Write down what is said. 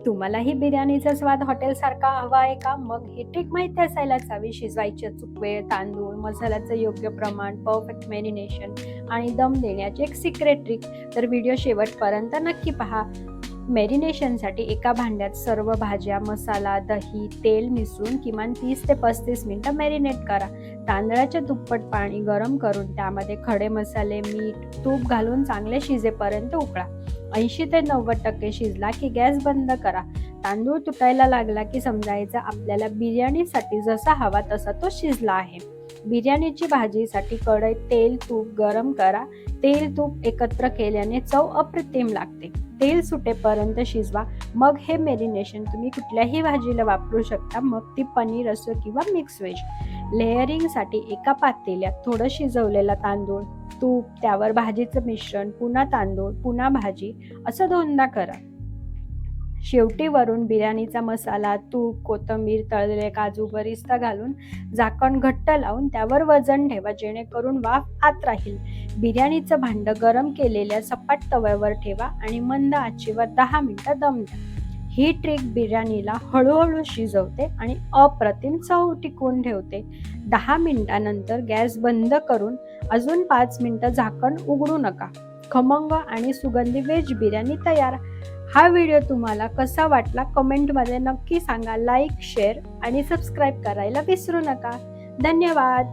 तुम्हालाही बिर्याणीचा स्वाद हॉटेलसारखा हवा आहे का? मग ही ट्रिक माहिती असायलाच हवी. शिजवायची अचूक वेळ, तांदूळ, मसाल्याचं योग्य प्रमाण, परफेक्ट मॅरिनेशन आणि दम देण्याची एक सिक्रेट ट्रिक. तर व्हिडिओ शेवटपर्यंत नक्की पहा. मॅरिनेशनसाठी एका भांड्यात सर्व भाज्या, मसाला, दही, तेल मिसळून किमान 30 ते 35 मिनिटं मॅरिनेट करा. तांदळाच्या दुप्पट पाणी गरम करून त्यामध्ये खडे मसाले, मीठ, तूप घालून चांगले शिजेपर्यंत उकळा. 80 ते 90% शिजला की गॅस बंद करा. तांदूळ तुटायला लागला की समजायचं आपल्याला बिर्याणीसाठी जसा हवा तसा तो शिजला आहे. बिर्याणीची भाजीसाठी कढईत तेल, तूप गरम करा. तेल, तूप एकत्र केल्याने चव अप्रतिम लागते. तेल सुटेपर्यंत शिजवा. मग हे मॅरिनेशन तुम्ही कुठल्याही भाजीला वापरू शकता, मग ती पनीर असो किंवा मिक्स व्हेज. लेयरिंगसाठी एका पातेल्यात थोडं शिजवलेला तांदूळ, तूप, त्यावर भाजीचं मिश्रण, पुन्हा तांदूळ, पुन्हा भाजी असं दोनदा करा. शेवटी वरून बिर्याणीचा मसाला, तूप, कोथिंबीर, तळलेले काजू, बरिस्ता घालून झाकण घट्ट लावून त्यावर वजन ठेवा जेणेकरून वाफ आत राहील. बिर्याणीचं भांडं गरम केलेल्या सपाट तव्यावर ठेवा आणि मंद आचेवर 10 मिनिटं दम द्या. ही ट्रिक बिर्याणीला हळूहळू शिजवते आणि अप्रतिम चव टिकवून ठेवते. 10 मिनिटांनंतर गॅस बंद करून अजून 5 मिनिटं झाकण उघडू नका. खमंग आणि सुगंधी व्हेज बिर्याणी तयार. हा व्हिडिओ तुम्हाला कसा वाटला कमेंटमध्ये नक्की सांगा. लाईक, शेअर आणि सबस्क्राईब करायला विसरू नका. धन्यवाद.